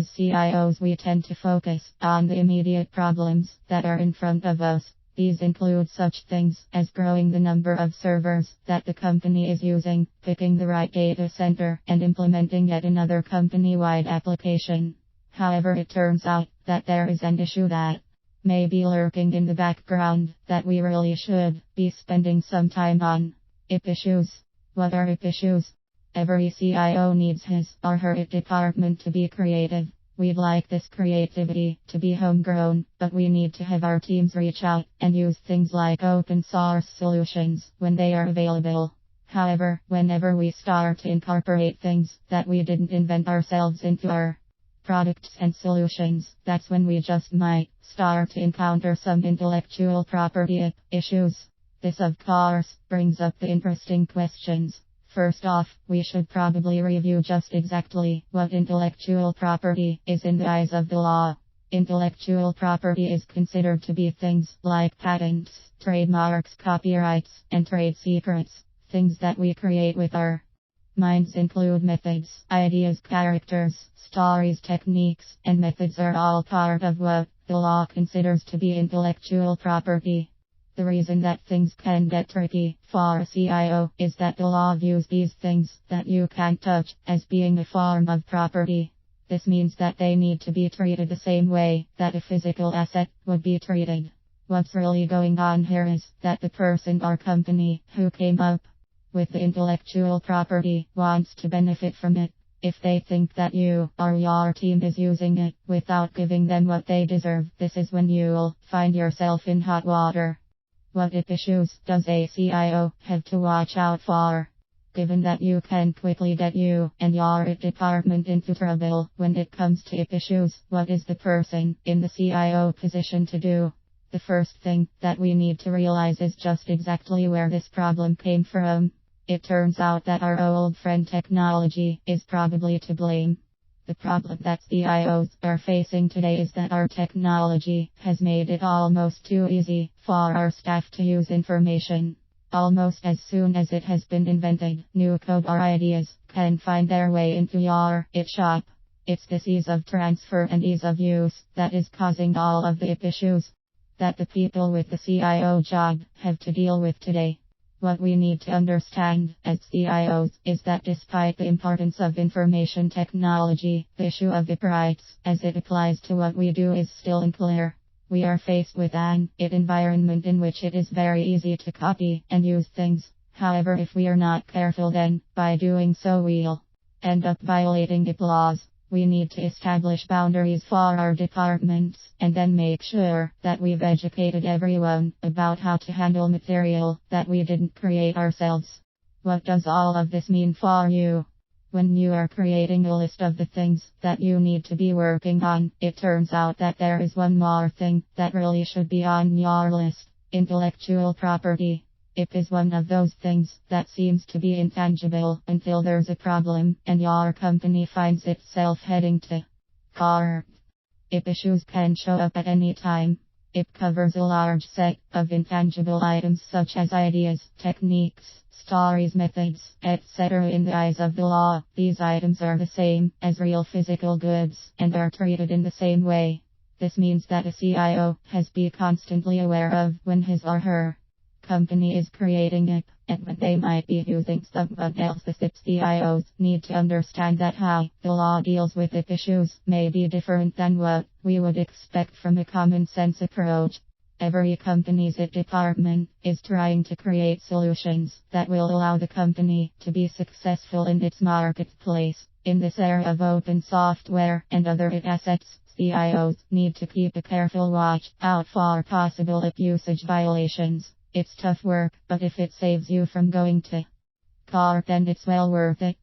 As CIOs, we tend to focus on the immediate problems that are in front of us. These include such things as growing the number of servers that the company is using, picking the right data center, and implementing yet another company-wide application. However, it turns out that there is an issue that may be lurking in the background that we really should be spending some time on. IP issues. What are IP issues? Every CIO needs his or her IP department to be creative. We'd like this creativity to be homegrown, but we need to have our teams reach out and use things like open source solutions when they are available. However, whenever we start to incorporate things that we didn't invent ourselves into our products and solutions, that's when we just might start to encounter some intellectual property issues. This, of course, brings up the interesting questions. First off, we should probably review just exactly what intellectual property is in the eyes of the law. Intellectual property is considered to be things like patents, trademarks, copyrights, and trade secrets. Things that we create with our minds include methods, ideas, characters, stories, techniques, and methods are all part of what the law considers to be intellectual property. The reason that things can get tricky for a CIO is that the law views these things that you can't touch as being a form of property. This means that they need to be treated the same way that a physical asset would be treated. What's really going on here is that the person or company who came up with the intellectual property wants to benefit from it. If they think that you or your team is using it without giving them what they deserve, this is when you'll find yourself in hot water. What IP issues does a CIO have to watch out for? Given that you can quickly get you and your IP department into trouble when it comes to IP issues, what is the person in the CIO position to do? The first thing that we need to realize is just exactly where this problem came from. It turns out that our old friend technology is probably to blame. The problem that CIOs are facing today is that our technology has made it almost too easy for our staff to use information. Almost as soon as it has been invented, new code or ideas can find their way into your IT shop. It's this ease of transfer and ease of use that is causing all of the IP issues that the people with the CIO job have to deal with today. What we need to understand as CIOs is that despite the importance of information technology, the issue of IP rights as it applies to what we do is still unclear. We are faced with an IT environment in which it is very easy to copy and use things. However, if we are not careful, then by doing so we'll end up violating IP laws. We need to establish boundaries for our departments and then make sure that we've educated everyone about how to handle material that we didn't create ourselves. What does all of this mean for you? When you are creating a list of the things that you need to be working on, it turns out that there is one more thing that really should be on your list: intellectual property. IP is one of those things that seems to be intangible until there's a problem and your company finds itself heading to court. IP issues can show up at any time. IP covers a large set of intangible items such as ideas, techniques, stories, methods, etc. In the eyes of the law, these items are the same as real physical goods and are treated in the same way. This means that a CIO has to be constantly aware of when his or her company is creating it, and when they might be using someone else's IP. CIOs need to understand that how the law deals with IP issues may be different than what we would expect from a common sense approach. Every company's IP department is trying to create solutions that will allow the company to be successful in its marketplace. In this era of open software and other IP assets, CIOs need to keep a careful watch out for possible IP usage violations. It's tough work, but if it saves you from going to court, then it's well worth it.